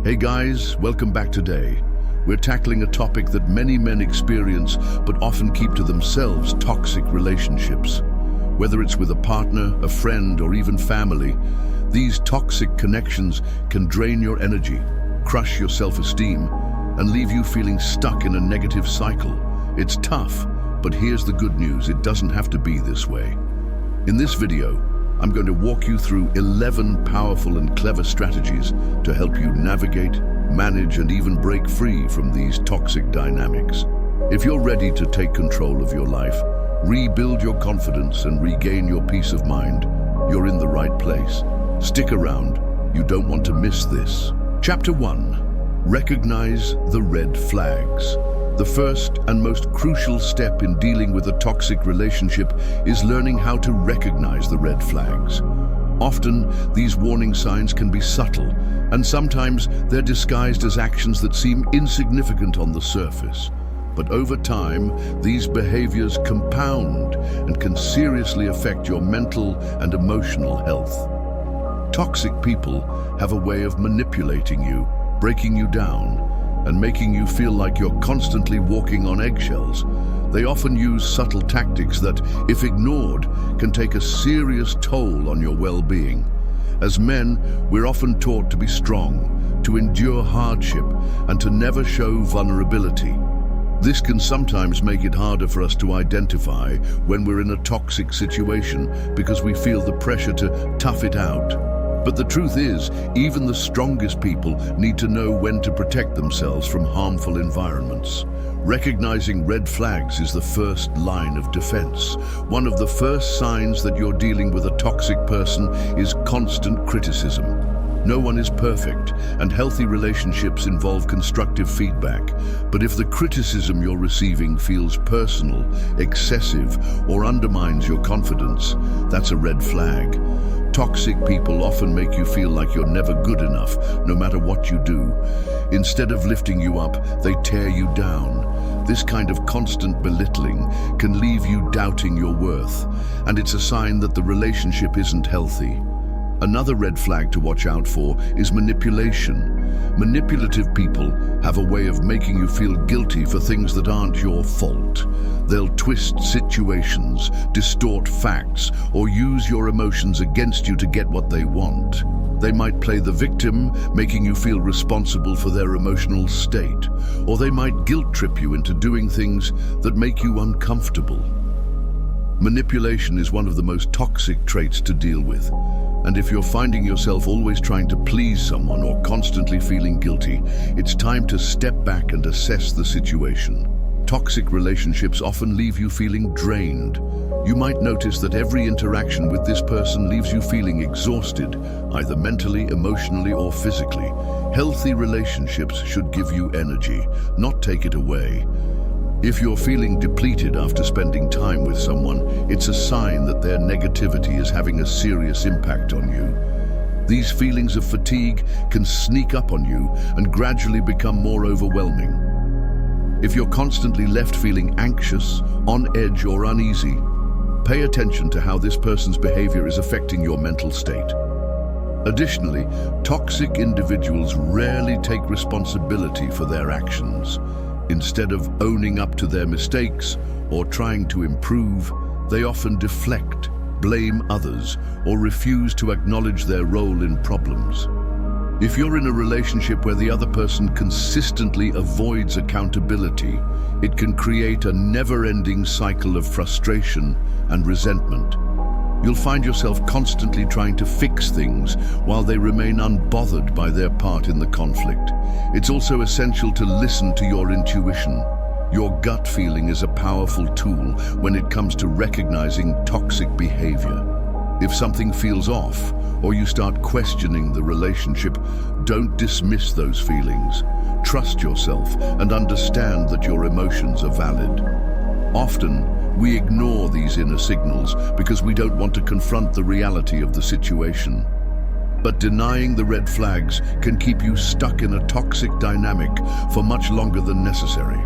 Hey guys, welcome back today. We're tackling a topic that many men experience but often keep to themselves: toxic relationships. Whether it's with a partner, a friend, or even family, these toxic connections can drain your energy, crush your self-esteem, and leave you feeling stuck in a negative cycle. It's tough, but here's the good news: it doesn't have to be this way. In this video, I'm going to walk you through 11 powerful and clever strategies to help you navigate, manage, and even break free from these toxic dynamics. If you're ready to take control of your life, rebuild your confidence, and regain your peace of mind, you're in the right place. Stick around, you don't want to miss this. Chapter 1. Recognize the red flags. The first and most crucial step in dealing with a toxic relationship is learning how to recognize the red flags. Often, these warning signs can be subtle, and sometimes they're disguised as actions that seem insignificant on the surface. But over time, these behaviors compound and can seriously affect your mental and emotional health. Toxic people have a way of manipulating you, breaking you down, and making you feel like you're constantly walking on eggshells. They often use subtle tactics that, if ignored, can take a serious toll on your well-being. As men, we're often taught to be strong, to endure hardship, and to never show vulnerability. This can sometimes make it harder for us to identify when we're in a toxic situation because we feel the pressure to tough it out. But the truth is, even the strongest people need to know when to protect themselves from harmful environments. Recognizing red flags is the first line of defense. One of the first signs that you're dealing with a toxic person is constant criticism. No one is perfect, and healthy relationships involve constructive feedback. But if the criticism you're receiving feels personal, excessive, or undermines your confidence, that's a red flag. Toxic people often make you feel like you're never good enough, no matter what you do. Instead of lifting you up, they tear you down. This kind of constant belittling can leave you doubting your worth, and it's a sign that the relationship isn't healthy. Another red flag to watch out for is manipulation. Manipulative people have a way of making you feel guilty for things that aren't your fault. They'll twist situations, distort facts, or use your emotions against you to get what they want. They might play the victim, making you feel responsible for their emotional state, or they might guilt trip you into doing things that make you uncomfortable. Manipulation is one of the most toxic traits to deal with. And if you're finding yourself always trying to please someone or constantly feeling guilty, it's time to step back and assess the situation. Toxic relationships often leave you feeling drained. You might notice that every interaction with this person leaves you feeling exhausted, either mentally, emotionally, or physically. Healthy relationships should give you energy, not take it away. If you're feeling depleted after spending time with someone, it's a sign that their negativity is having a serious impact on you. These feelings of fatigue can sneak up on you and gradually become more overwhelming. If you're constantly left feeling anxious, on edge, or uneasy, pay attention to how this person's behavior is affecting your mental state. Additionally, toxic individuals rarely take responsibility for their actions. Instead of owning up to their mistakes or trying to improve, they often deflect, blame others, or refuse to acknowledge their role in problems. If you're in a relationship where the other person consistently avoids accountability, it can create a never-ending cycle of frustration and resentment. You'll find yourself constantly trying to fix things while they remain unbothered by their part in the conflict. It's also essential to listen to your intuition. Your gut feeling is a powerful tool when it comes to recognizing toxic behavior. If something feels off, or you start questioning the relationship, don't dismiss those feelings. Trust yourself and understand that your emotions are valid. Often, we ignore these inner signals because we don't want to confront the reality of the situation. But denying the red flags can keep you stuck in a toxic dynamic for much longer than necessary.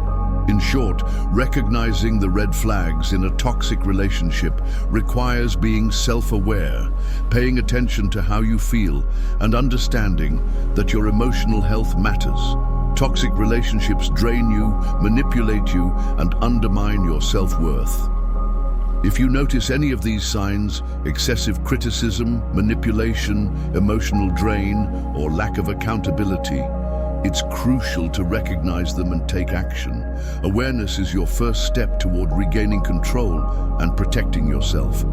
In short, recognizing the red flags in a toxic relationship requires being self-aware, paying attention to how you feel, and understanding that your emotional health matters. Toxic relationships drain you, manipulate you, and undermine your self-worth. If you notice any of these signs, excessive criticism, manipulation, emotional drain, or lack of accountability, it's crucial to recognize them and take action. Awareness is your first step toward regaining control and protecting yourself.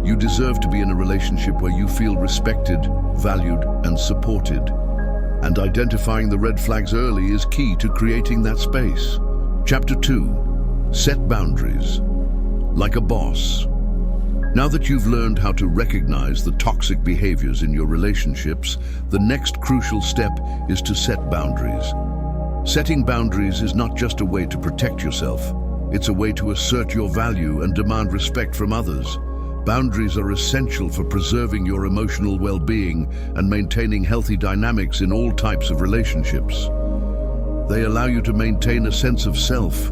You deserve to be in a relationship where you feel respected, valued, and supported. And identifying the red flags early is key to creating that space. Chapter 2. Set boundaries. Like a boss. Now that you've learned how to recognize the toxic behaviors in your relationships, the next crucial step is to set boundaries. Setting boundaries is not just a way to protect yourself. It's a way to assert your value and demand respect from others. Boundaries are essential for preserving your emotional well-being and maintaining healthy dynamics in all types of relationships. They allow you to maintain a sense of self,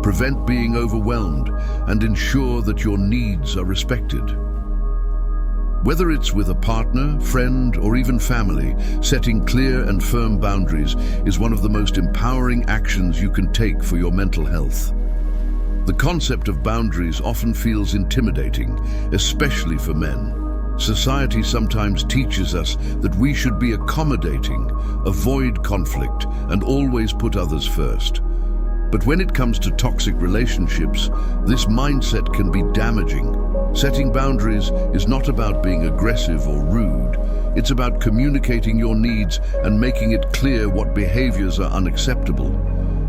prevent being overwhelmed, and ensure that your needs are respected. Whether it's with a partner, friend, or even family, setting clear and firm boundaries is one of the most empowering actions you can take for your mental health. The concept of boundaries often feels intimidating, especially for men. Society sometimes teaches us that we should be accommodating, avoid conflict, and always put others first. But when it comes to toxic relationships, this mindset can be damaging. Setting boundaries is not about being aggressive or rude. It's about communicating your needs and making it clear what behaviors are unacceptable.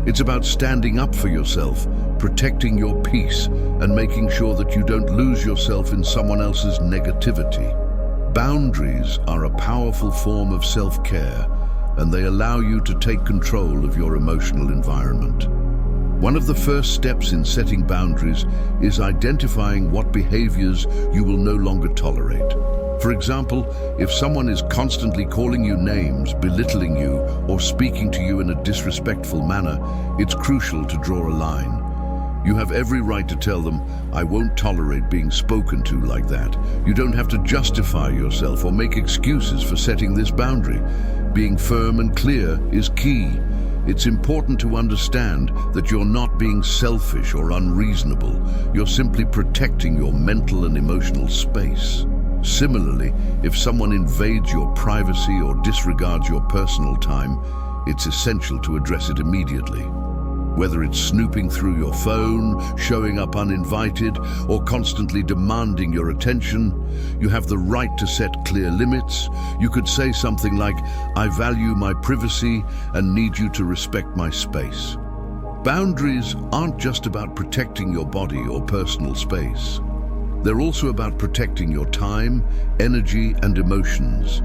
It's about standing up for yourself, protecting your peace, and making sure that you don't lose yourself in someone else's negativity. Boundaries are a powerful form of self-care, and they allow you to take control of your emotional environment. One of the first steps in setting boundaries is identifying what behaviors you will no longer tolerate. For example, if someone is constantly calling you names, belittling you, or speaking to you in a disrespectful manner, it's crucial to draw a line. You have every right to tell them, "I won't tolerate being spoken to like that." You don't have to justify yourself or make excuses for setting this boundary. Being firm and clear is key. It's important to understand that you're not being selfish or unreasonable. You're simply protecting your mental and emotional space. Similarly, if someone invades your privacy or disregards your personal time, it's essential to address it immediately. Whether it's snooping through your phone, showing up uninvited, or constantly demanding your attention, you have the right to set clear limits. You could say something like, "I value my privacy and need you to respect my space." Boundaries aren't just about protecting your body or personal space. They're also about protecting your time, energy, and emotions.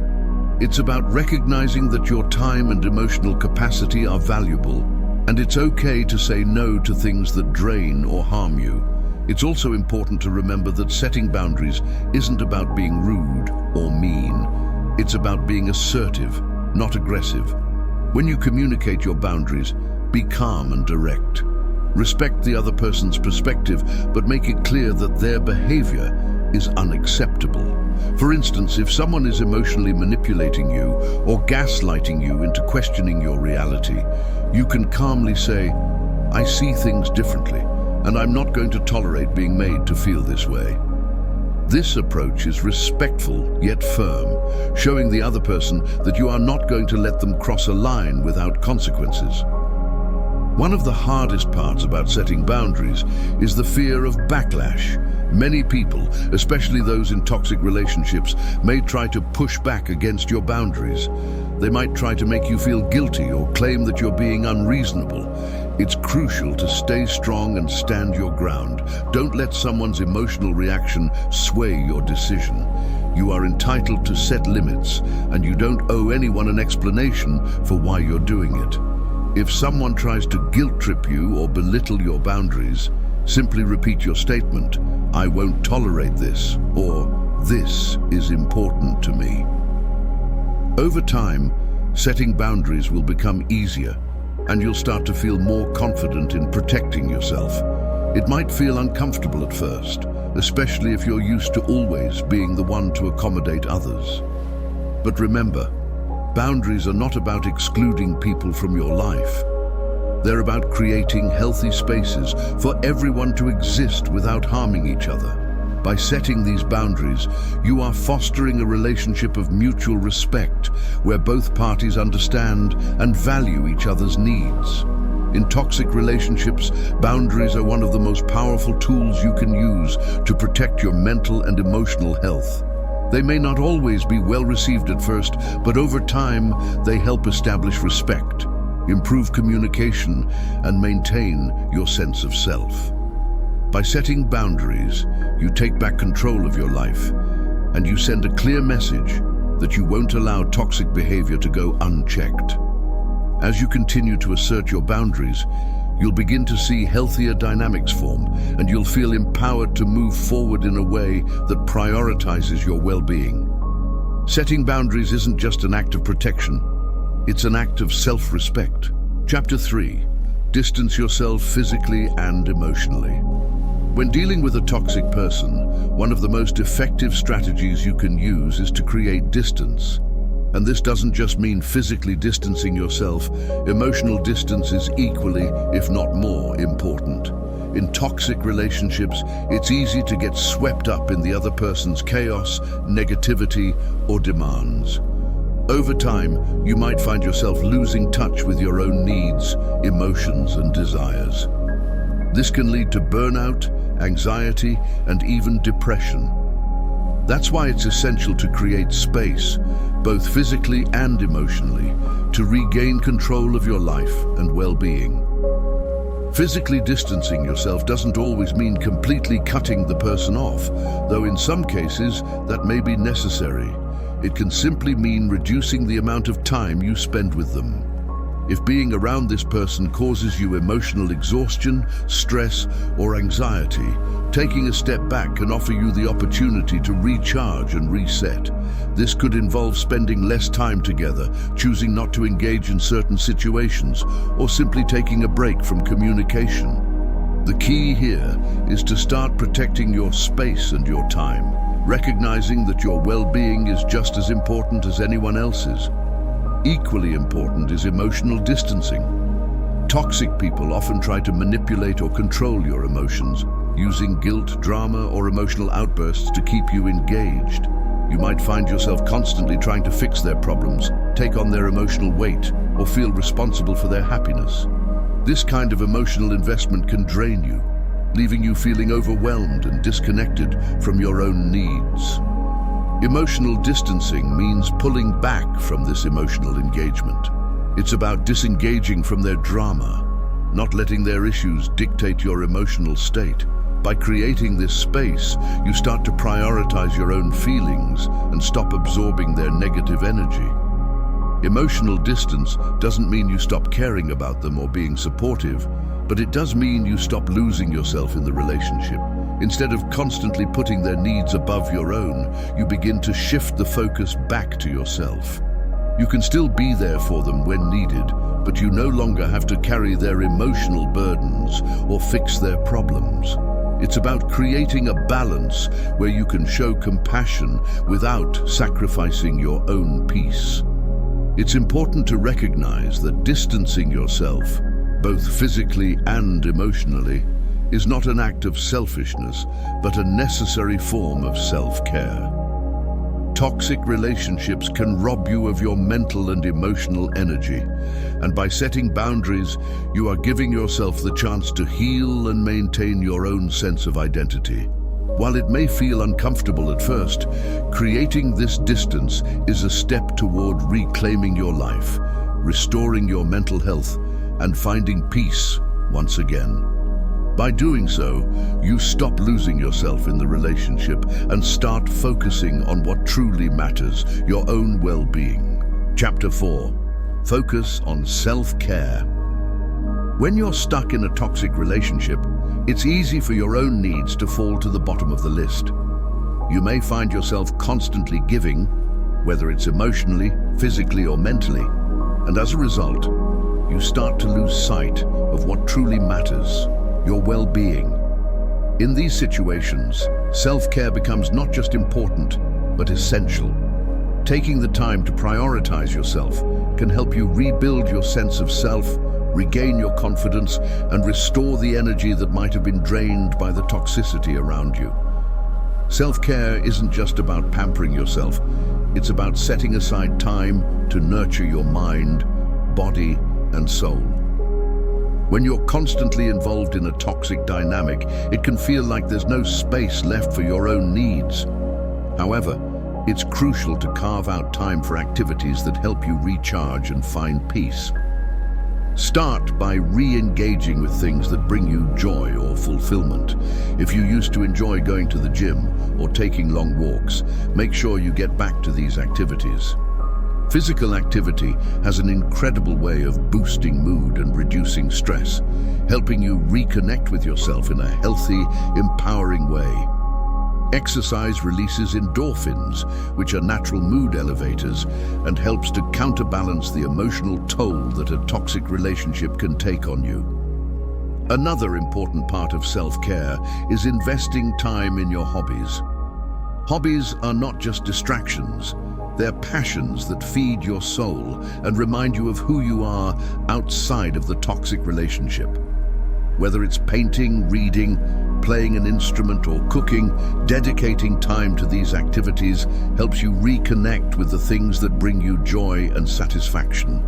It's about recognizing that your time and emotional capacity are valuable, and it's okay to say no to things that drain or harm you. It's also important to remember that setting boundaries isn't about being rude or mean. It's about being assertive, not aggressive. When you communicate your boundaries, be calm and direct. Respect the other person's perspective, but make it clear that their behavior is unacceptable. For instance, if someone is emotionally manipulating you or gaslighting you into questioning your reality, you can calmly say, "I see things differently, and I'm not going to tolerate being made to feel this way." This approach is respectful yet firm, showing the other person that you are not going to let them cross a line without consequences. One of the hardest parts about setting boundaries is the fear of backlash. Many people, especially those in toxic relationships, may try to push back against your boundaries. They might try to make you feel guilty or claim that you're being unreasonable. It's crucial to stay strong and stand your ground. Don't let someone's emotional reaction sway your decision. You are entitled to set limits, and you don't owe anyone an explanation for why you're doing it. If someone tries to guilt trip you or belittle your boundaries, simply repeat your statement, "I won't tolerate this," or "This is important to me." Over time, setting boundaries will become easier. and you'll start to feel more confident in protecting yourself. It might feel uncomfortable at first, especially if you're used to always being the one to accommodate others. But remember, boundaries are not about excluding people from your life. They're about creating healthy spaces for everyone to exist without harming each other. By setting these boundaries, you are fostering a relationship of mutual respect where both parties understand and value each other's needs. In toxic relationships, boundaries are one of the most powerful tools you can use to protect your mental and emotional health. They may not always be well received at first, but over time, they help establish respect, improve communication, and maintain your sense of self. By setting boundaries, you take back control of your life, and you send a clear message that you won't allow toxic behavior to go unchecked. As you continue to assert your boundaries, you'll begin to see healthier dynamics form, and you'll feel empowered to move forward in a way that prioritizes your well-being. Setting boundaries isn't just an act of protection, it's an act of self-respect. Chapter 3. Distance yourself physically and emotionally. When dealing with a toxic person, one of the most effective strategies you can use is to create distance. And this doesn't just mean physically distancing yourself. Emotional distance is equally, if not more, important. In toxic relationships, it's easy to get swept up in the other person's chaos, negativity, or demands. Over time, you might find yourself losing touch with your own needs, emotions, and desires. This can lead to burnout, anxiety, and even depression. That's why it's essential to create space, both physically and emotionally, to regain control of your life and well-being. Physically distancing yourself doesn't always mean completely cutting the person off, though in some cases that may be necessary. It can simply mean reducing the amount of time you spend with them. If being around this person causes you emotional exhaustion, stress, or anxiety, taking a step back can offer you the opportunity to recharge and reset. This could involve spending less time together, choosing not to engage in certain situations, or simply taking a break from communication. The key here is to start protecting your space and your time, recognizing that your well-being is just as important as anyone else's. Equally important is emotional distancing. Toxic people often try to manipulate or control your emotions, using guilt, drama, or emotional outbursts to keep you engaged. You might find yourself constantly trying to fix their problems, take on their emotional weight, or feel responsible for their happiness. This kind of emotional investment can drain you, leaving you feeling overwhelmed and disconnected from your own needs. Emotional distancing means pulling back from this emotional engagement. It's about disengaging from their drama, not letting their issues dictate your emotional state. By creating this space, you start to prioritize your own feelings and stop absorbing their negative energy. Emotional distance doesn't mean you stop caring about them or being supportive, but it does mean you stop losing yourself in the relationship. Instead of constantly putting their needs above your own, you begin to shift the focus back to yourself. You can still be there for them when needed, but you no longer have to carry their emotional burdens or fix their problems. It's about creating a balance where you can show compassion without sacrificing your own peace. It's important to recognize that distancing yourself, both physically and emotionally, is not an act of selfishness, but a necessary form of self-care. Toxic relationships can rob you of your mental and emotional energy, and by setting boundaries, you are giving yourself the chance to heal and maintain your own sense of identity. While it may feel uncomfortable at first, creating this distance is a step toward reclaiming your life, restoring your mental health, and finding peace once again. By doing so, you stop losing yourself in the relationship and start focusing on what truly matters, your own well-being. Chapter 4. Focus on self-care. When you're stuck in a toxic relationship, it's easy for your own needs to fall to the bottom of the list. You may find yourself constantly giving, whether it's emotionally, physically, or mentally, and as a result, you start to lose sight of what truly matters, your well-being. In these situations, self-care becomes not just important, but essential. Taking the time to prioritize yourself can help you rebuild your sense of self, regain your confidence, and restore the energy that might have been drained by the toxicity around you. Self-care isn't just about pampering yourself, it's about setting aside time to nurture your mind, body, and soul. When you're constantly involved in a toxic dynamic, it can feel like there's no space left for your own needs. However, it's crucial to carve out time for activities that help you recharge and find peace. Start by re-engaging with things that bring you joy or fulfillment. If you used to enjoy going to the gym or taking long walks, make sure you get back to these activities. Physical activity has an incredible way of boosting mood and reducing stress, helping you reconnect with yourself in a healthy, empowering way. Exercise releases endorphins, which are natural mood elevators, and helps to counterbalance the emotional toll that a toxic relationship can take on you. Another important part of self-care is investing time in your hobbies. Hobbies are not just distractions, they're passions that feed your soul and remind you of who you are outside of the toxic relationship. Whether it's painting, reading, playing an instrument, or cooking, dedicating time to these activities helps you reconnect with the things that bring you joy and satisfaction.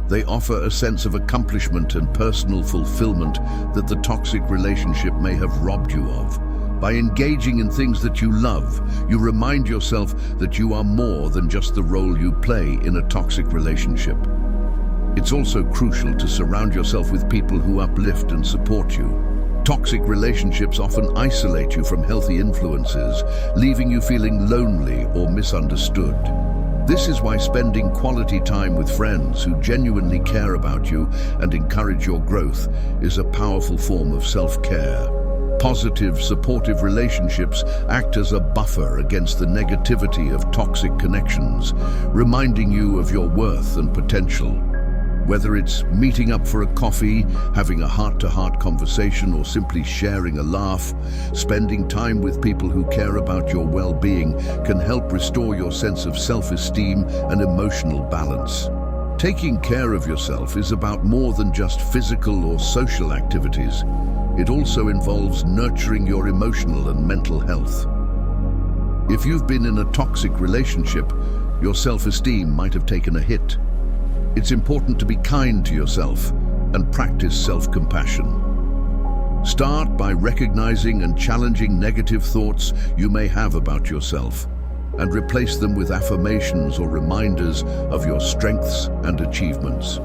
They offer a sense of accomplishment and personal fulfillment that the toxic relationship may have robbed you of. By engaging in things that you love, you remind yourself that you are more than just the role you play in a toxic relationship. It's also crucial to surround yourself with people who uplift and support you. Toxic relationships often isolate you from healthy influences, leaving you feeling lonely or misunderstood. This is why spending quality time with friends who genuinely care about you and encourage your growth is a powerful form of self-care. Positive, supportive relationships act as a buffer against the negativity of toxic connections, reminding you of your worth and potential. Whether it's meeting up for a coffee, having a heart-to-heart conversation, or simply sharing a laugh, spending time with people who care about your well-being can help restore your sense of self-esteem and emotional balance. Taking care of yourself is about more than just physical or social activities. It also involves nurturing your emotional and mental health. If you've been in a toxic relationship, your self-esteem might have taken a hit. It's important to be kind to yourself and practice self-compassion. Start by recognizing and challenging negative thoughts you may have about yourself, and replace them with affirmations or reminders of your strengths and achievements.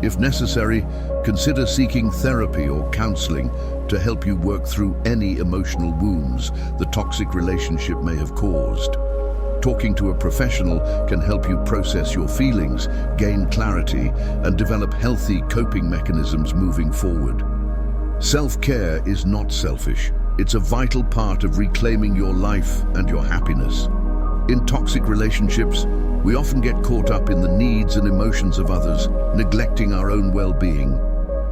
If necessary, consider seeking therapy or counseling to help you work through any emotional wounds the toxic relationship may have caused. Talking to a professional can help you process your feelings, gain clarity, and develop healthy coping mechanisms moving forward. Self-care is not selfish. It's a vital part of reclaiming your life and your happiness. In toxic relationships, we often get caught up in the needs and emotions of others, neglecting our own well-being.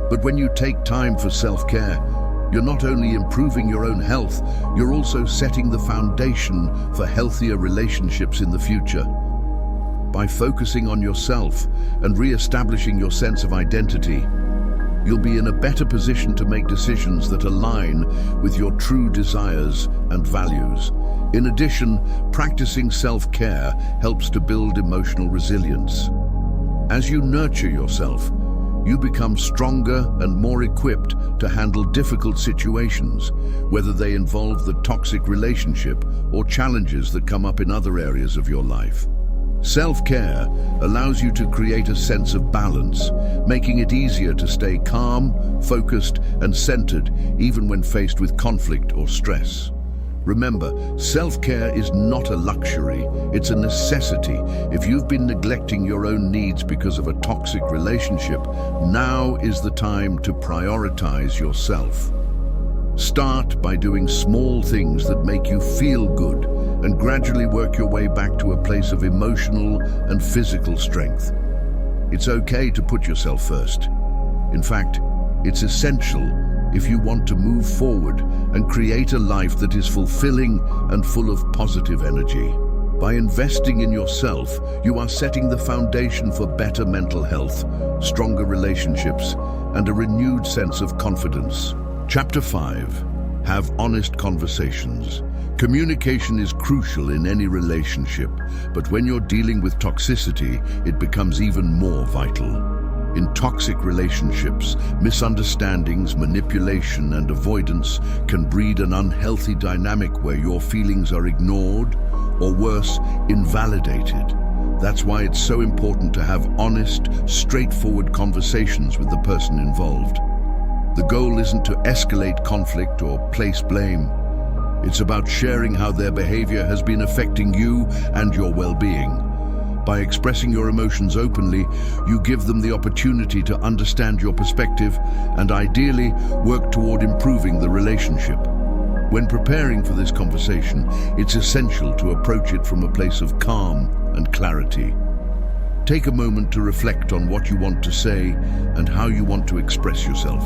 But when you take time for self-care, you're not only improving your own health, you're also setting the foundation for healthier relationships in the future. By focusing on yourself and re-establishing your sense of identity, you'll be in a better position to make decisions that align with your true desires and values. In addition, practicing self-care helps to build emotional resilience. As you nurture yourself, you become stronger and more equipped to handle difficult situations, whether they involve the toxic relationship or challenges that come up in other areas of your life. Self-care allows you to create a sense of balance, making it easier to stay calm, focused, and centered even when faced with conflict or stress. Remember, self-care is not a luxury, it's a necessity. If you've been neglecting your own needs because of a toxic relationship, now is the time to prioritize yourself. Start by doing small things that make you feel good and gradually work your way back to a place of emotional and physical strength. It's okay to put yourself first. In fact, it's essential if you want to move forward and create a life that is fulfilling and full of positive energy. By investing in yourself, you are setting the foundation for better mental health, stronger relationships, and a renewed sense of confidence. Chapter 5. Have honest conversations. Communication is crucial in any relationship, but when you're dealing with toxicity, it becomes even more vital. In toxic relationships, misunderstandings, manipulation, and avoidance can breed an unhealthy dynamic where your feelings are ignored, or worse, invalidated. That's why it's so important to have honest, straightforward conversations with the person involved. The goal isn't to escalate conflict or place blame. It's about sharing how their behavior has been affecting you and your well-being. By expressing your emotions openly, you give them the opportunity to understand your perspective and ideally work toward improving the relationship. When preparing for this conversation, it's essential to approach it from a place of calm and clarity. Take a moment to reflect on what you want to say and how you want to express yourself.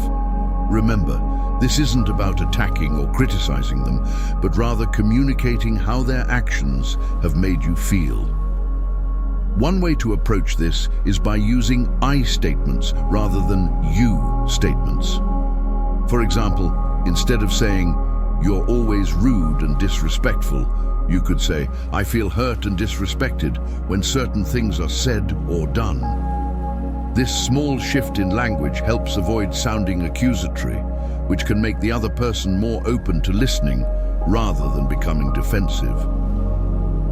Remember, this isn't about attacking or criticizing them, but rather communicating how their actions have made you feel. One way to approach this is by using I statements rather than you statements. For example, instead of saying, "You're always rude and disrespectful," you could say, "I feel hurt and disrespected when certain things are said or done." This small shift in language helps avoid sounding accusatory, which can make the other person more open to listening rather than becoming defensive.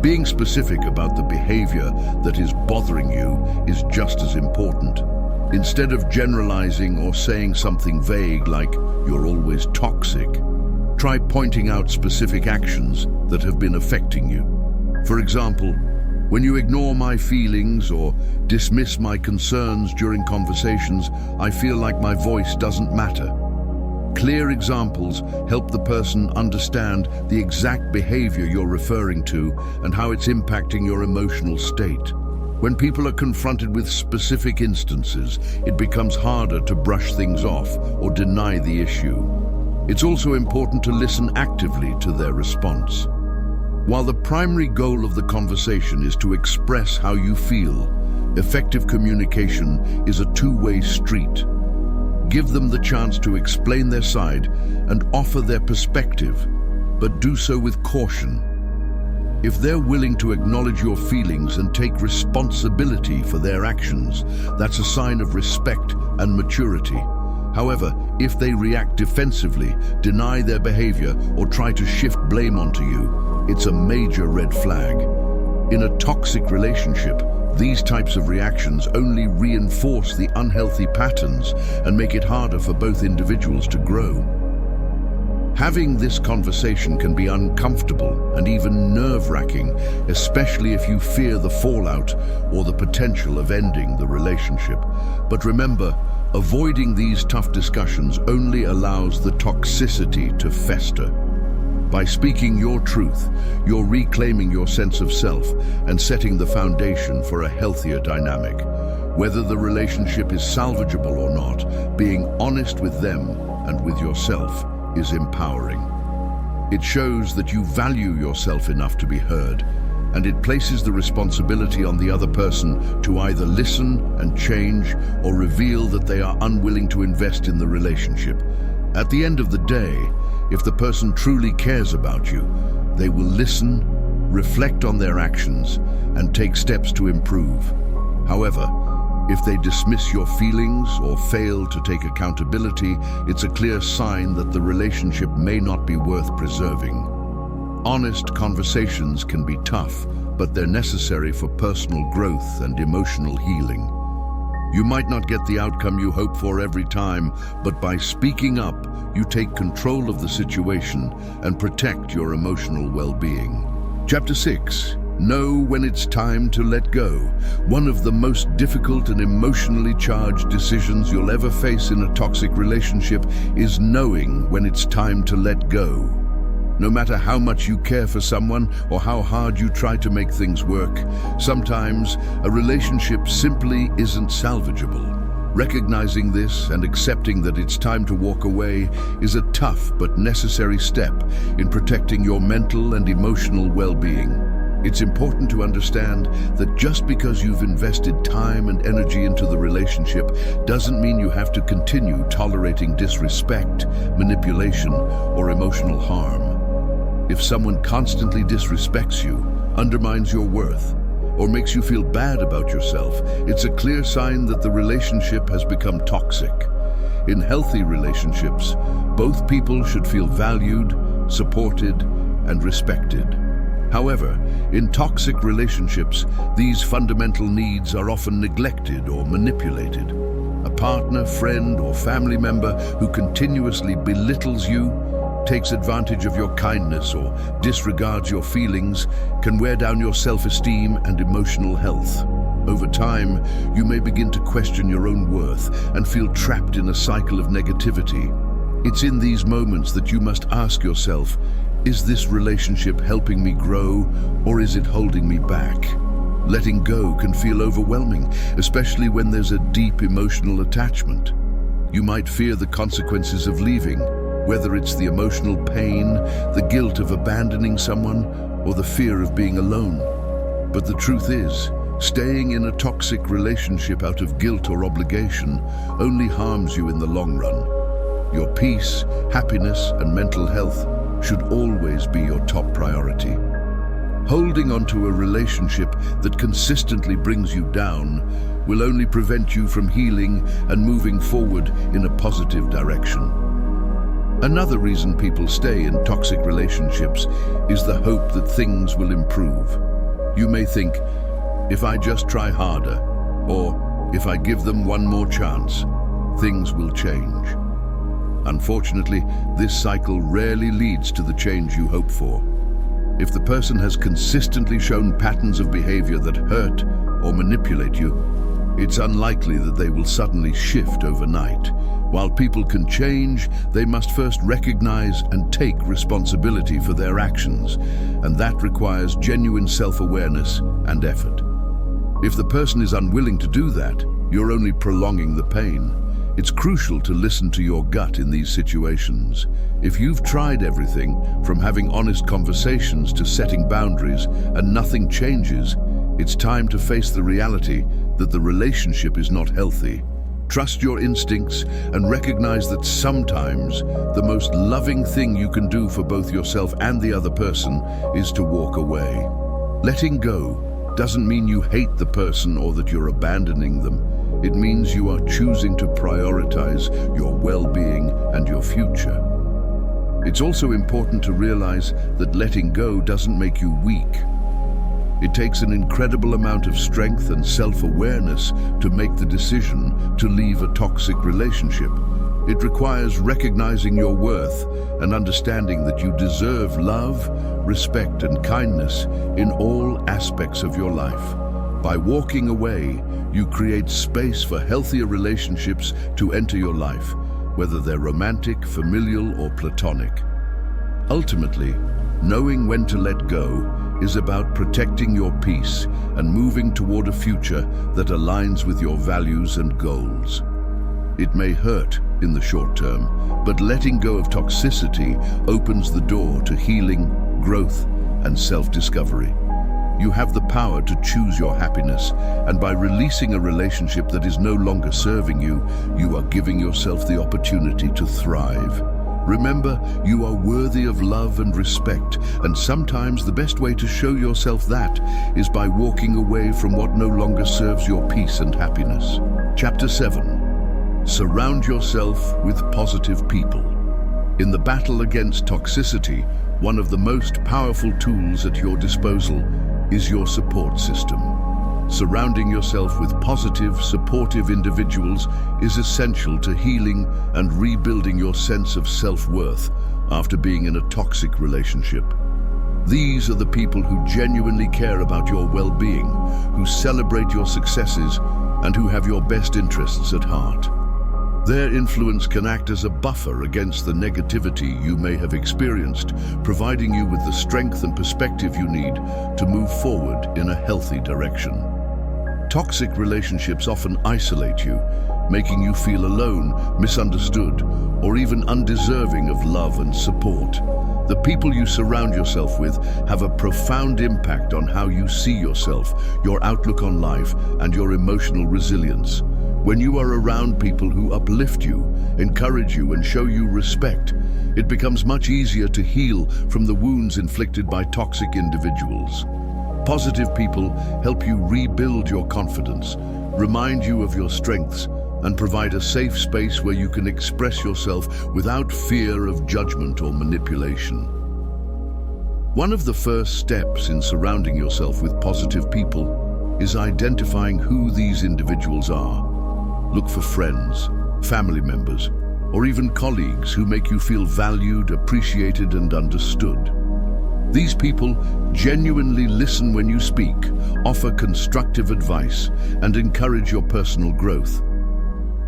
Being specific about the behavior that is bothering you is just as important. Instead of generalizing or saying something vague like, "You're always toxic," try pointing out specific actions that have been affecting you. For example, "When you ignore my feelings or dismiss my concerns during conversations, I feel like my voice doesn't matter." Clear examples help the person understand the exact behavior you're referring to and how it's impacting your emotional state. When people are confronted with specific instances, it becomes harder to brush things off or deny the issue. It's also important to listen actively to their response. While the primary goal of the conversation is to express how you feel, effective communication is a two-way street. Give them the chance to explain their side and offer their perspective, but do so with caution. If they're willing to acknowledge your feelings and take responsibility for their actions, that's a sign of respect and maturity. However, if they react defensively, deny their behavior, or try to shift blame onto you, it's a major red flag. In a toxic relationship, these types of reactions only reinforce the unhealthy patterns and make it harder for both individuals to grow. Having this conversation can be uncomfortable and even nerve-wracking, especially if you fear the fallout or the potential of ending the relationship. But remember, avoiding these tough discussions only allows the toxicity to fester. By speaking your truth, you're reclaiming your sense of self and setting the foundation for a healthier dynamic. Whether the relationship is salvageable or not, being honest with them and with yourself is empowering. It shows that you value yourself enough to be heard, and it places the responsibility on the other person to either listen and change or reveal that they are unwilling to invest in the relationship. At the end of the day, if the person truly cares about you, they will listen, reflect on their actions, and take steps to improve. However, if they dismiss your feelings or fail to take accountability, it's a clear sign that the relationship may not be worth preserving. Honest conversations can be tough, but they're necessary for personal growth and emotional healing. You might not get the outcome you hope for every time, but by speaking up, you take control of the situation and protect your emotional well-being. Chapter 6. Know when it's time to let go. One of the most difficult and emotionally charged decisions you'll ever face in a toxic relationship is knowing when it's time to let go. No matter how much you care for someone or how hard you try to make things work, sometimes a relationship simply isn't salvageable. Recognizing this and accepting that it's time to walk away is a tough but necessary step in protecting your mental and emotional well-being. It's important to understand that just because you've invested time and energy into the relationship doesn't mean you have to continue tolerating disrespect, manipulation, or emotional harm. If someone constantly disrespects you, undermines your worth, or makes you feel bad about yourself, it's a clear sign that the relationship has become toxic. In healthy relationships, both people should feel valued, supported, and respected. However, in toxic relationships, these fundamental needs are often neglected or manipulated. A partner, friend, or family member who continuously belittles you, takes advantage of your kindness, or disregards your feelings can wear down your self-esteem and emotional health. Over time, you may begin to question your own worth and feel trapped in a cycle of negativity. It's in these moments that you must ask yourself, is this relationship helping me grow, or is it holding me back? Letting go can feel overwhelming, especially when there's a deep emotional attachment. You might fear the consequences of leaving, whether it's the emotional pain, the guilt of abandoning someone, or the fear of being alone. But the truth is, staying in a toxic relationship out of guilt or obligation only harms you in the long run. Your peace, happiness, and mental health should always be your top priority. Holding onto a relationship that consistently brings you down will only prevent you from healing and moving forward in a positive direction. Another reason people stay in toxic relationships is the hope that things will improve. You may think, if I just try harder, or if I give them one more chance, things will change. Unfortunately, this cycle rarely leads to the change you hope for. If the person has consistently shown patterns of behavior that hurt or manipulate you, it's unlikely that they will suddenly shift overnight. While people can change, they must first recognize and take responsibility for their actions, and that requires genuine self-awareness and effort. If the person is unwilling to do that, you're only prolonging the pain. It's crucial to listen to your gut in these situations. If you've tried everything, from having honest conversations to setting boundaries, and nothing changes, it's time to face the reality that the relationship is not healthy. Trust your instincts and recognize that sometimes the most loving thing you can do for both yourself and the other person is to walk away. Letting go doesn't mean you hate the person or that you're abandoning them. It means you are choosing to prioritize your well-being and your future. It's also important to realize that letting go doesn't make you weak. It takes an incredible amount of strength and self-awareness to make the decision to leave a toxic relationship. It requires recognizing your worth and understanding that you deserve love, respect, and kindness in all aspects of your life. By walking away, you create space for healthier relationships to enter your life, whether they're romantic, familial, or platonic. Ultimately, knowing when to let go is about protecting your peace and moving toward a future that aligns with your values and goals. It may hurt in the short term, but letting go of toxicity opens the door to healing, growth, and self-discovery. You have the power to choose your happiness, and by releasing a relationship that is no longer serving you, you are giving yourself the opportunity to thrive. Remember, you are worthy of love and respect, and sometimes the best way to show yourself that is by walking away from what no longer serves your peace and happiness. Chapter 7. Surround yourself with positive people. In the battle against toxicity, one of the most powerful tools at your disposal is your support system. Surrounding yourself with positive, supportive individuals is essential to healing and rebuilding your sense of self-worth after being in a toxic relationship. These are the people who genuinely care about your well-being, who celebrate your successes, and who have your best interests at heart. Their influence can act as a buffer against the negativity you may have experienced, providing you with the strength and perspective you need to move forward in a healthy direction. Toxic relationships often isolate you, making you feel alone, misunderstood, or even undeserving of love and support. The people you surround yourself with have a profound impact on how you see yourself, your outlook on life, and your emotional resilience. When you are around people who uplift you, encourage you, and show you respect, it becomes much easier to heal from the wounds inflicted by toxic individuals. Positive people help you rebuild your confidence, remind you of your strengths, and provide a safe space where you can express yourself without fear of judgment or manipulation. One of the first steps in surrounding yourself with positive people is identifying who these individuals are. Look for friends, family members, or even colleagues who make you feel valued, appreciated, and understood. These people genuinely listen when you speak, offer constructive advice, and encourage your personal growth.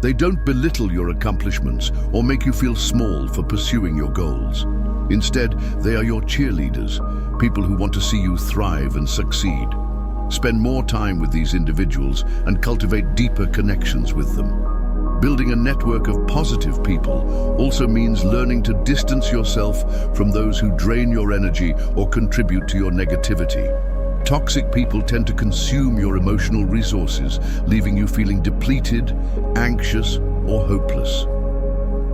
They don't belittle your accomplishments or make you feel small for pursuing your goals. Instead, they are your cheerleaders, people who want to see you thrive and succeed. Spend more time with these individuals and cultivate deeper connections with them. Building a network of positive people also means learning to distance yourself from those who drain your energy or contribute to your negativity. Toxic people tend to consume your emotional resources, leaving you feeling depleted, anxious, or hopeless.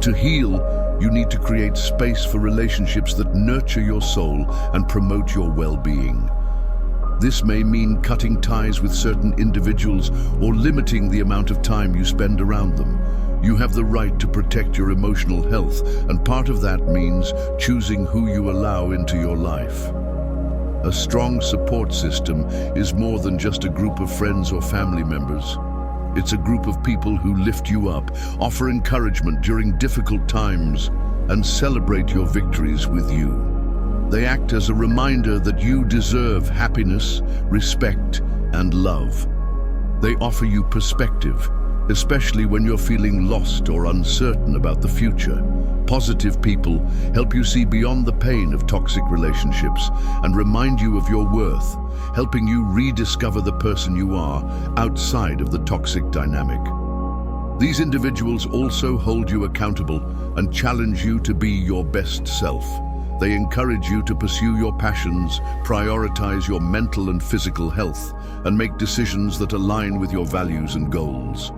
To heal, you need to create space for relationships that nurture your soul and promote your well-being. This may mean cutting ties with certain individuals or limiting the amount of time you spend around them. You have the right to protect your emotional health, and part of that means choosing who you allow into your life. A strong support system is more than just a group of friends or family members. It's a group of people who lift you up, offer encouragement during difficult times, and celebrate your victories with you. They act as a reminder that you deserve happiness, respect, and love. They offer you perspective, especially when you're feeling lost or uncertain about the future. Positive people help you see beyond the pain of toxic relationships and remind you of your worth, helping you rediscover the person you are outside of the toxic dynamic. These individuals also hold you accountable and challenge you to be your best self. They encourage you to pursue your passions, prioritize your mental and physical health, and make decisions that align with your values and goals.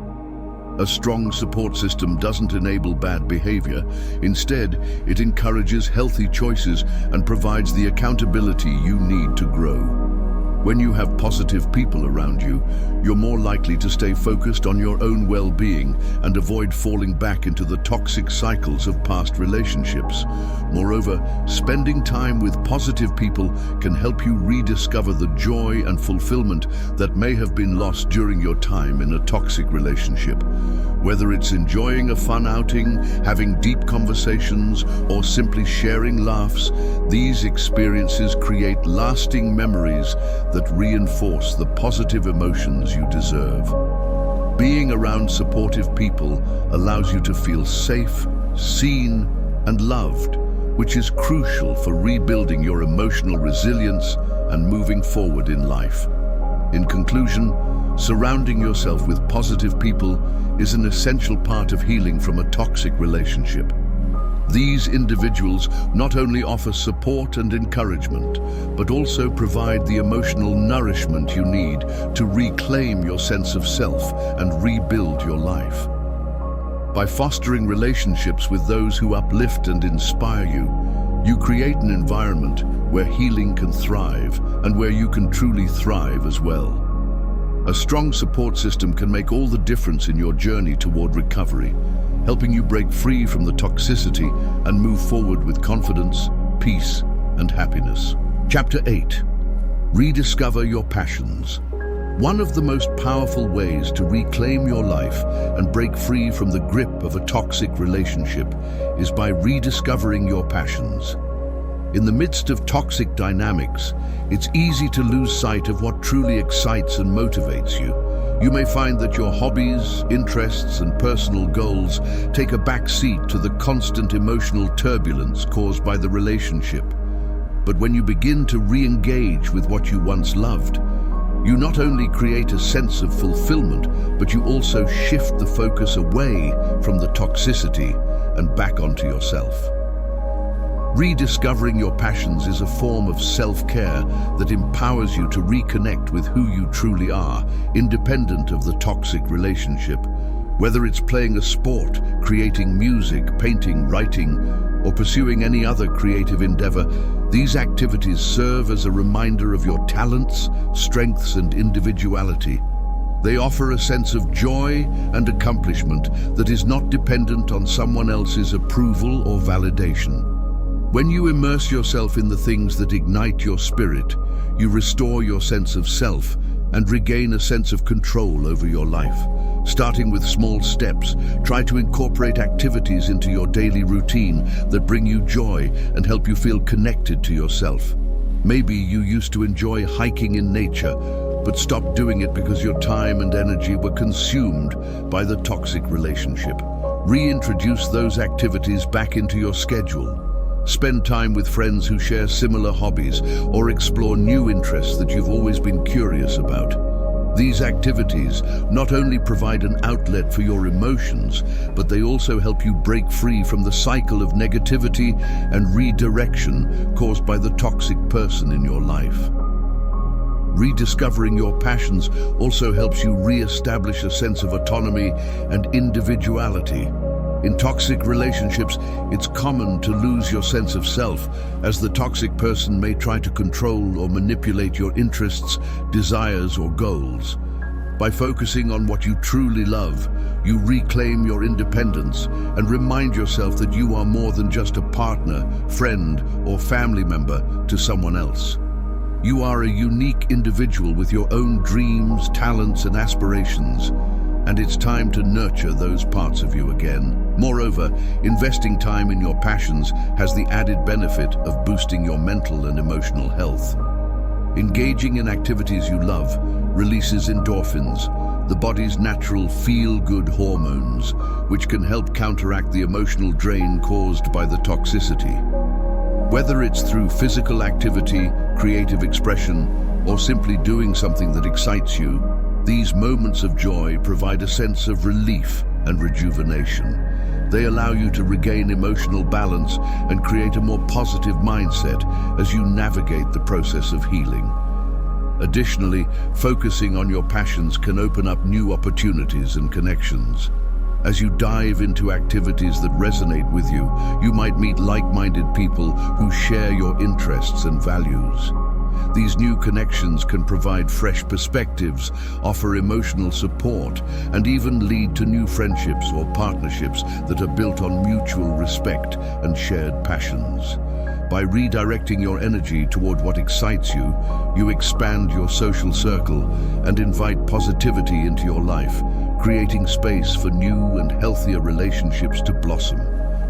A strong support system doesn't enable bad behavior. Instead, it encourages healthy choices and provides the accountability you need to grow. When you have positive people around you, you're more likely to stay focused on your own well-being and avoid falling back into the toxic cycles of past relationships. Moreover, spending time with positive people can help you rediscover the joy and fulfillment that may have been lost during your time in a toxic relationship. Whether it's enjoying a fun outing, having deep conversations, or simply sharing laughs, these experiences create lasting memories that reinforce the positive emotions you deserve. Being around supportive people allows you to feel safe, seen, and loved, which is crucial for rebuilding your emotional resilience and moving forward in life. In conclusion, surrounding yourself with positive people is an essential part of healing from a toxic relationship. These individuals not only offer support and encouragement, but also provide the emotional nourishment you need to reclaim your sense of self and rebuild your life. By fostering relationships with those who uplift and inspire you, you create an environment where healing can thrive and where you can truly thrive as well. A strong support system can make all the difference in your journey toward recovery, helping you break free from the toxicity and move forward with confidence, peace, and happiness. Chapter 8. Rediscover your passions. One of the most powerful ways to reclaim your life and break free from the grip of a toxic relationship is by rediscovering your passions. In the midst of toxic dynamics, it's easy to lose sight of what truly excites and motivates you. You may find that your hobbies, interests, and personal goals take a back seat to the constant emotional turbulence caused by the relationship. But when you begin to re-engage with what you once loved, you not only create a sense of fulfillment, but you also shift the focus away from the toxicity and back onto yourself. Rediscovering your passions is a form of self-care that empowers you to reconnect with who you truly are, independent of the toxic relationship. Whether it's playing a sport, creating music, painting, writing, or pursuing any other creative endeavor, these activities serve as a reminder of your talents, strengths, and individuality. They offer a sense of joy and accomplishment that is not dependent on someone else's approval or validation. When you immerse yourself in the things that ignite your spirit, you restore your sense of self and regain a sense of control over your life. Starting with small steps, try to incorporate activities into your daily routine that bring you joy and help you feel connected to yourself. Maybe you used to enjoy hiking in nature, but stopped doing it because your time and energy were consumed by the toxic relationship. Reintroduce those activities back into your schedule. Spend time with friends who share similar hobbies or explore new interests that you've always been curious about. These activities not only provide an outlet for your emotions, but they also help you break free from the cycle of negativity and redirection caused by the toxic person in your life. Rediscovering your passions also helps you re-establish a sense of autonomy and individuality. In toxic relationships, it's common to lose your sense of self, as the toxic person may try to control or manipulate your interests, desires, or goals. By focusing on what you truly love, you reclaim your independence and remind yourself that you are more than just a partner, friend, or family member to someone else. You are a unique individual with your own dreams, talents, and aspirations, and it's time to nurture those parts of you again. Moreover, investing time in your passions has the added benefit of boosting your mental and emotional health. Engaging in activities you love releases endorphins, the body's natural feel-good hormones, which can help counteract the emotional drain caused by the toxicity. Whether it's through physical activity, creative expression, or simply doing something that excites you, these moments of joy provide a sense of relief and rejuvenation. They allow you to regain emotional balance and create a more positive mindset as you navigate the process of healing. Additionally, focusing on your passions can open up new opportunities and connections. As you dive into activities that resonate with you, you might meet like-minded people who share your interests and values. These new connections can provide fresh perspectives, offer emotional support, and even lead to new friendships or partnerships that are built on mutual respect and shared passions. By redirecting your energy toward what excites you, you expand your social circle and invite positivity into your life, creating space for new and healthier relationships to blossom.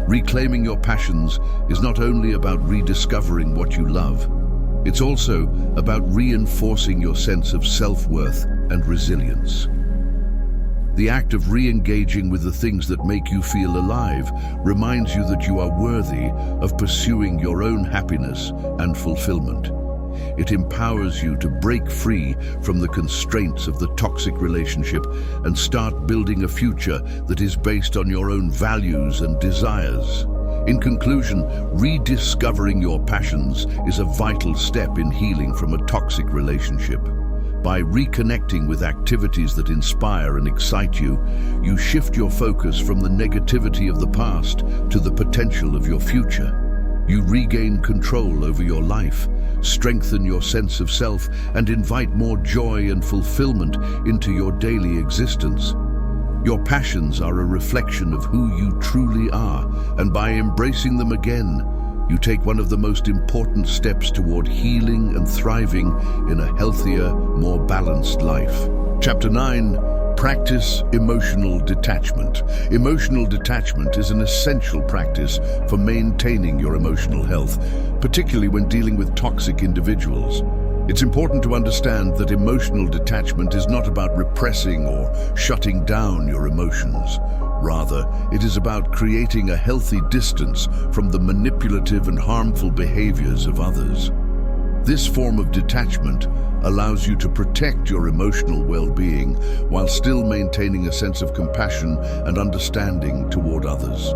Reclaiming your passions is not only about rediscovering what you love, it's also about reinforcing your sense of self-worth and resilience. The act of re-engaging with the things that make you feel alive reminds you that you are worthy of pursuing your own happiness and fulfillment. It empowers you to break free from the constraints of the toxic relationship and start building a future that is based on your own values and desires. In conclusion, rediscovering your passions is a vital step in healing from a toxic relationship. By reconnecting with activities that inspire and excite you, you shift your focus from the negativity of the past to the potential of your future. You regain control over your life, strengthen your sense of self, and invite more joy and fulfillment into your daily existence. Your passions are a reflection of who you truly are, and by embracing them again, you take one of the most important steps toward healing and thriving in a healthier, more balanced life. Chapter 9. Practice emotional detachment. Emotional detachment is an essential practice for maintaining your emotional health, particularly when dealing with toxic individuals. It's important to understand that emotional detachment is not about repressing or shutting down your emotions. Rather, it is about creating a healthy distance from the manipulative and harmful behaviors of others. This form of detachment allows you to protect your emotional well-being while still maintaining a sense of compassion and understanding toward others.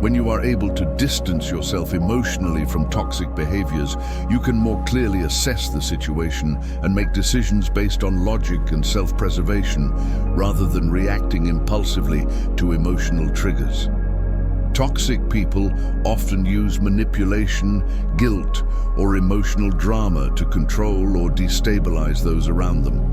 When you are able to distance yourself emotionally from toxic behaviors, you can more clearly assess the situation and make decisions based on logic and self-preservation rather than reacting impulsively to emotional triggers. Toxic people often use manipulation, guilt, or emotional drama to control or destabilize those around them.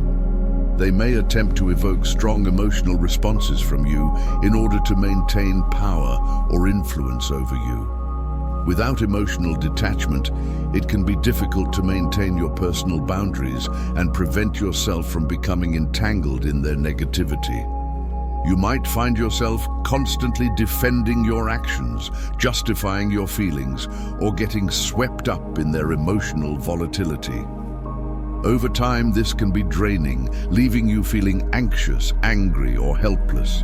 They may attempt to evoke strong emotional responses from you in order to maintain power or influence over you. Without emotional detachment, it can be difficult to maintain your personal boundaries and prevent yourself from becoming entangled in their negativity. You might find yourself constantly defending your actions, justifying your feelings, or getting swept up in their emotional volatility. Over time, this can be draining, leaving you feeling anxious, angry, or helpless.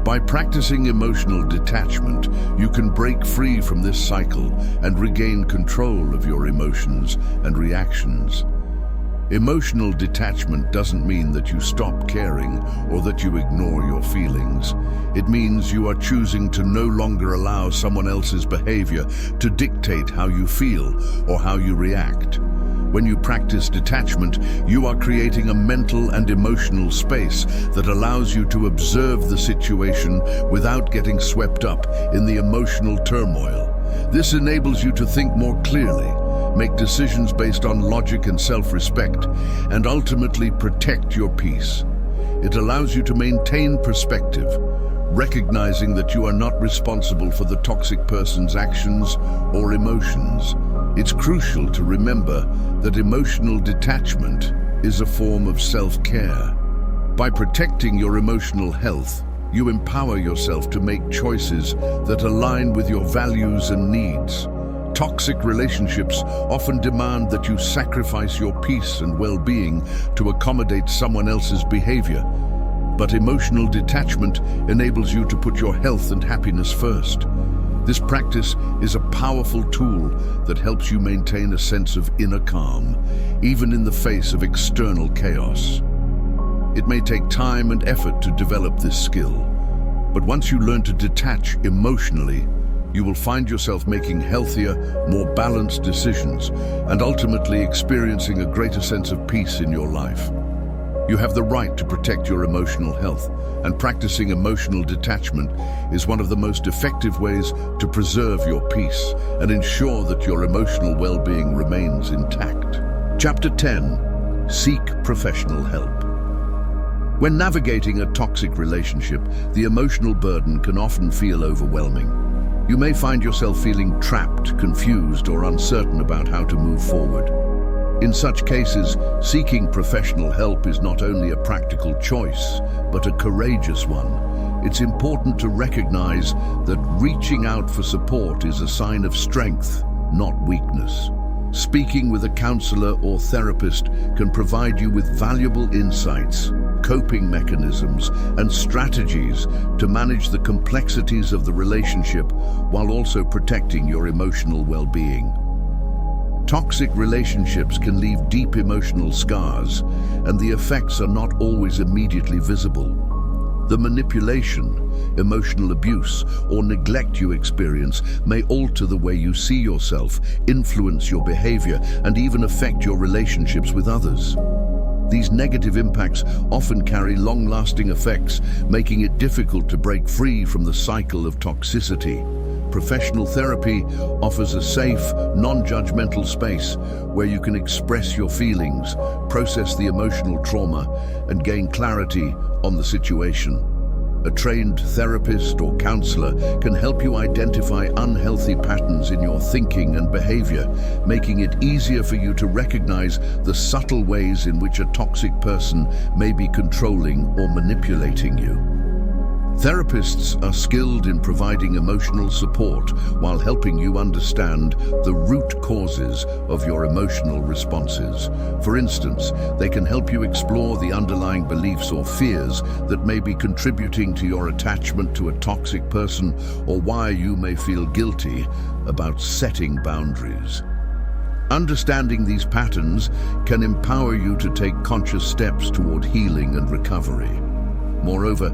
By practicing emotional detachment, you can break free from this cycle and regain control of your emotions and reactions. Emotional detachment doesn't mean that you stop caring or that you ignore your feelings. It means you are choosing to no longer allow someone else's behavior to dictate how you feel or how you react. When you practice detachment, you are creating a mental and emotional space that allows you to observe the situation without getting swept up in the emotional turmoil. This enables you to think more clearly, make decisions based on logic and self-respect, and ultimately protect your peace. It allows you to maintain perspective, recognizing that you are not responsible for the toxic person's actions or emotions. It's crucial to remember that emotional detachment is a form of self-care. By protecting your emotional health, you empower yourself to make choices that align with your values and needs. Toxic relationships often demand that you sacrifice your peace and well-being to accommodate someone else's behavior. But emotional detachment enables you to put your health and happiness first. This practice is a powerful tool that helps you maintain a sense of inner calm, even in the face of external chaos. It may take time and effort to develop this skill, but once you learn to detach emotionally, you will find yourself making healthier, more balanced decisions and ultimately experiencing a greater sense of peace in your life. You have the right to protect your emotional health, and practicing emotional detachment is one of the most effective ways to preserve your peace and ensure that your emotional well-being remains intact. Chapter 10. Seek professional help. When navigating a toxic relationship, the emotional burden can often feel overwhelming. You may find yourself feeling trapped, confused, or uncertain about how to move forward. In such cases, seeking professional help is not only a practical choice, but a courageous one. It's important to recognize that reaching out for support is a sign of strength, not weakness. Speaking with a counselor or therapist can provide you with valuable insights, coping mechanisms, and strategies to manage the complexities of the relationship while also protecting your emotional well-being. Toxic relationships can leave deep emotional scars, and the effects are not always immediately visible. The manipulation, emotional abuse, or neglect you experience may alter the way you see yourself, influence your behavior, and even affect your relationships with others. These negative impacts often carry long-lasting effects, making it difficult to break free from the cycle of toxicity. Professional therapy offers a safe, non-judgmental space where you can express your feelings, process the emotional trauma, and gain clarity on the situation. A trained therapist or counselor can help you identify unhealthy patterns in your thinking and behavior, making it easier for you to recognize the subtle ways in which a toxic person may be controlling or manipulating you. Therapists are skilled in providing emotional support while helping you understand the root causes of your emotional responses. For instance, they can help you explore the underlying beliefs or fears that may be contributing to your attachment to a toxic person, or why you may feel guilty about setting boundaries. Understanding these patterns can empower you to take conscious steps toward healing and recovery. Moreover,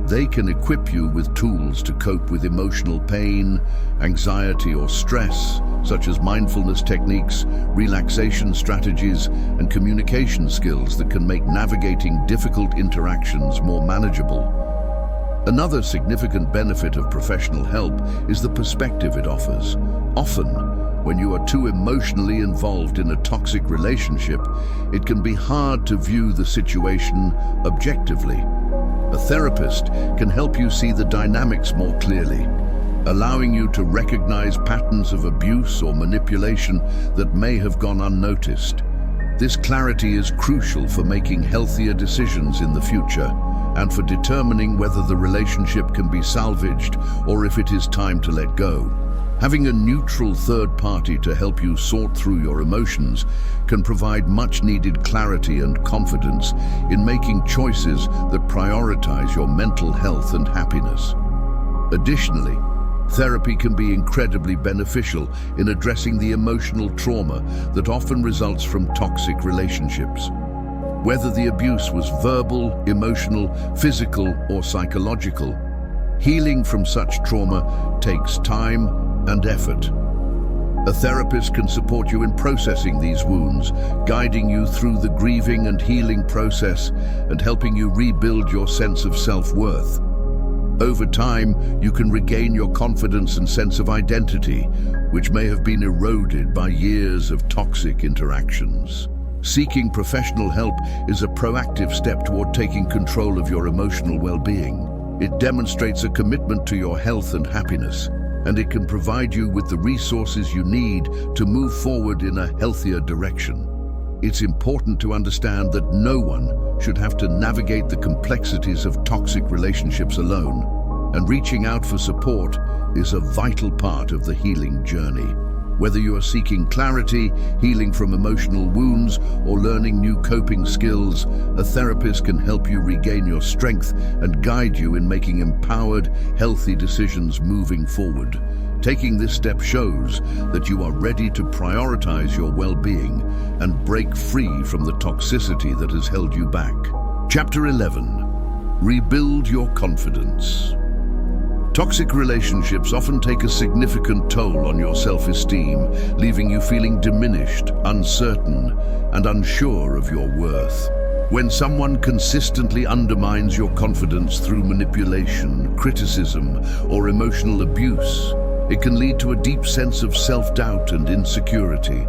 they can equip you with tools to cope with emotional pain, anxiety, or stress, such as mindfulness techniques, relaxation strategies, and communication skills that can make navigating difficult interactions more manageable. Another significant benefit of professional help is the perspective it offers. Often, when you are too emotionally involved in a toxic relationship, it can be hard to view the situation objectively. A therapist can help you see the dynamics more clearly, allowing you to recognize patterns of abuse or manipulation that may have gone unnoticed. This clarity is crucial for making healthier decisions in the future and for determining whether the relationship can be salvaged or if it is time to let go. Having a neutral third party to help you sort through your emotions can provide much-needed clarity and confidence in making choices that prioritize your mental health and happiness. Additionally, therapy can be incredibly beneficial in addressing the emotional trauma that often results from toxic relationships. Whether the abuse was verbal, emotional, physical, or psychological, healing from such trauma takes time and effort. A therapist can support you in processing these wounds, guiding you through the grieving and healing process and helping you rebuild your sense of self-worth. Over time, you can regain your confidence and sense of identity, which may have been eroded by years of toxic interactions. Seeking professional help is a proactive step toward taking control of your emotional well-being. It demonstrates a commitment to your health and happiness, and it can provide you with the resources you need to move forward in a healthier direction. It's important to understand that no one should have to navigate the complexities of toxic relationships alone, and reaching out for support is a vital part of the healing journey. Whether you are seeking clarity, healing from emotional wounds, or learning new coping skills, a therapist can help you regain your strength and guide you in making empowered, healthy decisions moving forward. Taking this step shows that you are ready to prioritize your well-being and break free from the toxicity that has held you back. Chapter 11. Rebuild your confidence. Toxic relationships often take a significant toll on your self-esteem, leaving you feeling diminished, uncertain, and unsure of your worth. When someone consistently undermines your confidence through manipulation, criticism, or emotional abuse, it can lead to a deep sense of self-doubt and insecurity.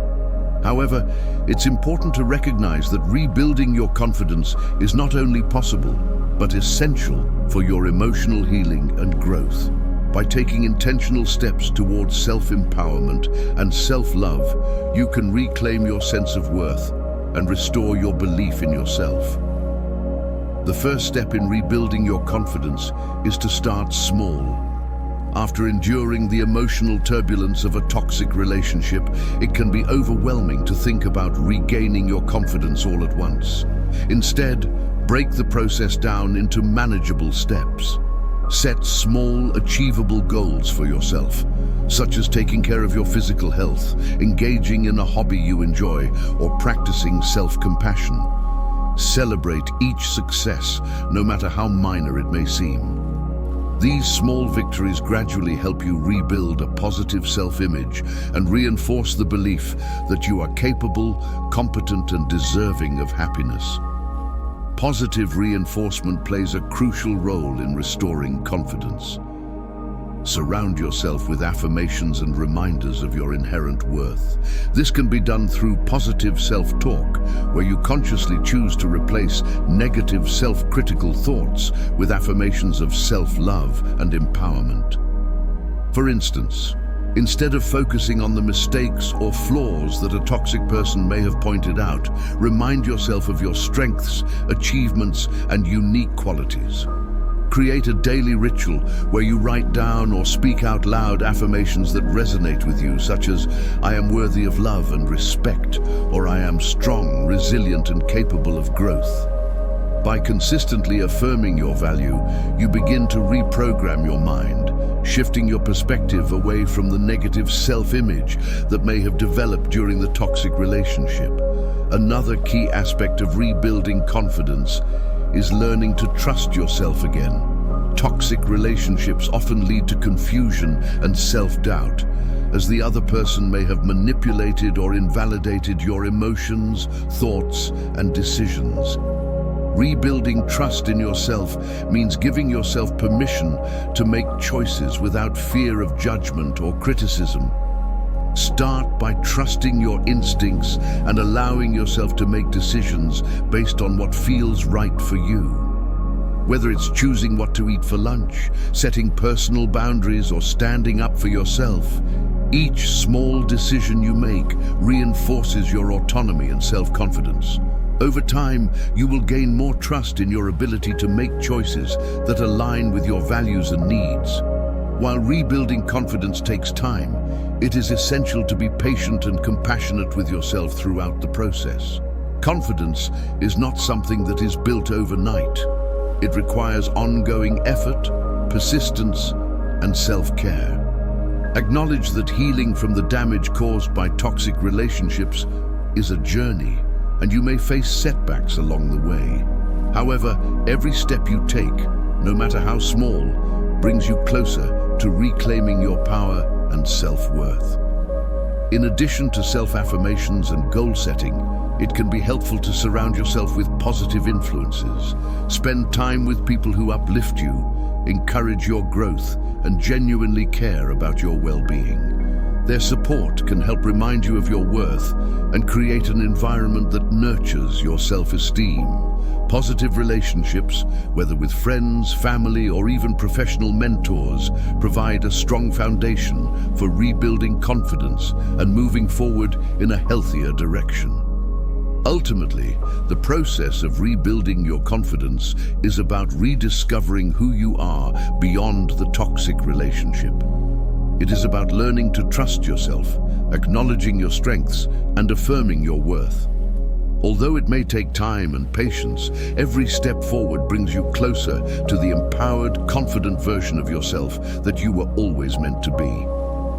However, it's important to recognize that rebuilding your confidence is not only possible, but essential for your emotional healing and growth. By taking intentional steps towards self-empowerment and self-love, you can reclaim your sense of worth and restore your belief in yourself. The first step in rebuilding your confidence is to start small. After enduring the emotional turbulence of a toxic relationship, it can be overwhelming to think about regaining your confidence all at once. Instead, break the process down into manageable steps. Set small, achievable goals for yourself, such as taking care of your physical health, engaging in a hobby you enjoy, or practicing self-compassion. Celebrate each success, no matter how minor it may seem. These small victories gradually help you rebuild a positive self-image and reinforce the belief that you are capable, competent, and deserving of happiness. Positive reinforcement plays a crucial role in restoring confidence. Surround yourself with affirmations and reminders of your inherent worth. This can be done through positive self-talk, where you consciously choose to replace negative self-critical thoughts with affirmations of self-love and empowerment. For instance, instead of focusing on the mistakes or flaws that a toxic person may have pointed out, remind yourself of your strengths, achievements, and unique qualities. Create a daily ritual where you write down or speak out loud affirmations that resonate with you, such as, "I am worthy of love and respect," or "I am strong, resilient, and capable of growth." By consistently affirming your value, you begin to reprogram your mind, shifting your perspective away from the negative self-image that may have developed during the toxic relationship. Another key aspect of rebuilding confidence is learning to trust yourself again. Toxic relationships often lead to confusion and self-doubt, as the other person may have manipulated or invalidated your emotions, thoughts, and decisions. Rebuilding trust in yourself means giving yourself permission to make choices without fear of judgment or criticism. Start by trusting your instincts and allowing yourself to make decisions based on what feels right for you. Whether it's choosing what to eat for lunch, setting personal boundaries, or standing up for yourself, each small decision you make reinforces your autonomy and self-confidence. Over time, you will gain more trust in your ability to make choices that align with your values and needs. While rebuilding confidence takes time, it is essential to be patient and compassionate with yourself throughout the process. Confidence is not something that is built overnight. It requires ongoing effort, persistence, and self-care. Acknowledge that healing from the damage caused by toxic relationships is a journey, and you may face setbacks along the way. However, every step you take, no matter how small, brings you closer to reclaiming your power and self-worth. In addition to self-affirmations and goal setting, it can be helpful to surround yourself with positive influences. Spend time with people who uplift you, encourage your growth, and genuinely care about your well-being. Their support can help remind you of your worth and create an environment that nurtures your self-esteem. Positive relationships, whether with friends, family, or even professional mentors, provide a strong foundation for rebuilding confidence and moving forward in a healthier direction. Ultimately, the process of rebuilding your confidence is about rediscovering who you are beyond the toxic relationship. It is about learning to trust yourself, acknowledging your strengths, and affirming your worth. Although it may take time and patience, every step forward brings you closer to the empowered, confident version of yourself that you were always meant to be.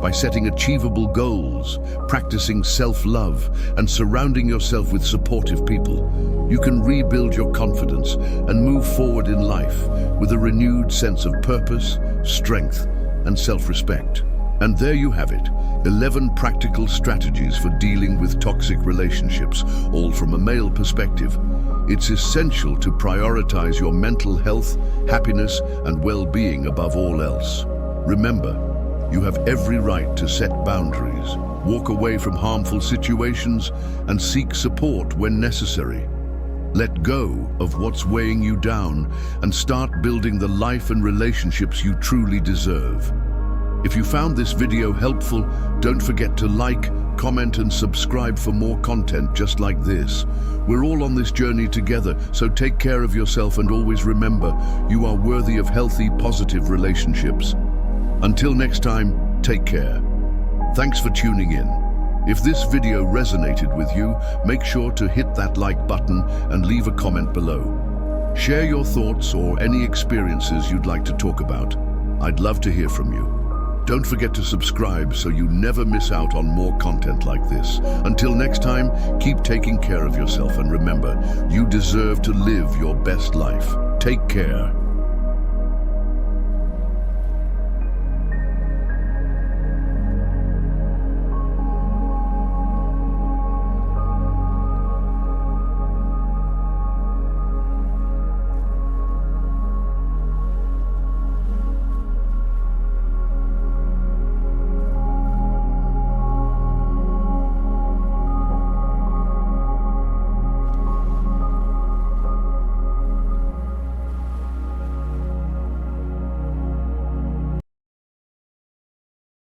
By setting achievable goals, practicing self-love, and surrounding yourself with supportive people, you can rebuild your confidence and move forward in life with a renewed sense of purpose, strength, and self-respect. And there you have it, 11 practical strategies for dealing with toxic relationships, all from a male perspective. It's essential to prioritize your mental health, happiness, and well-being above all else. Remember, you have every right to set boundaries, walk away from harmful situations, and seek support when necessary. Let go of what's weighing you down and start building the life and relationships you truly deserve. If you found this video helpful, don't forget to like, comment, and subscribe for more content just like this. We're all on this journey together, so take care of yourself and always remember, you are worthy of healthy, positive relationships. Until next time, take care. Thanks for tuning in. If this video resonated with you, make sure to hit that like button and leave a comment below. Share your thoughts or any experiences you'd like to talk about. I'd love to hear from you. Don't forget to subscribe so you never miss out on more content like this. Until next time, keep taking care of yourself and remember, you deserve to live your best life. Take care.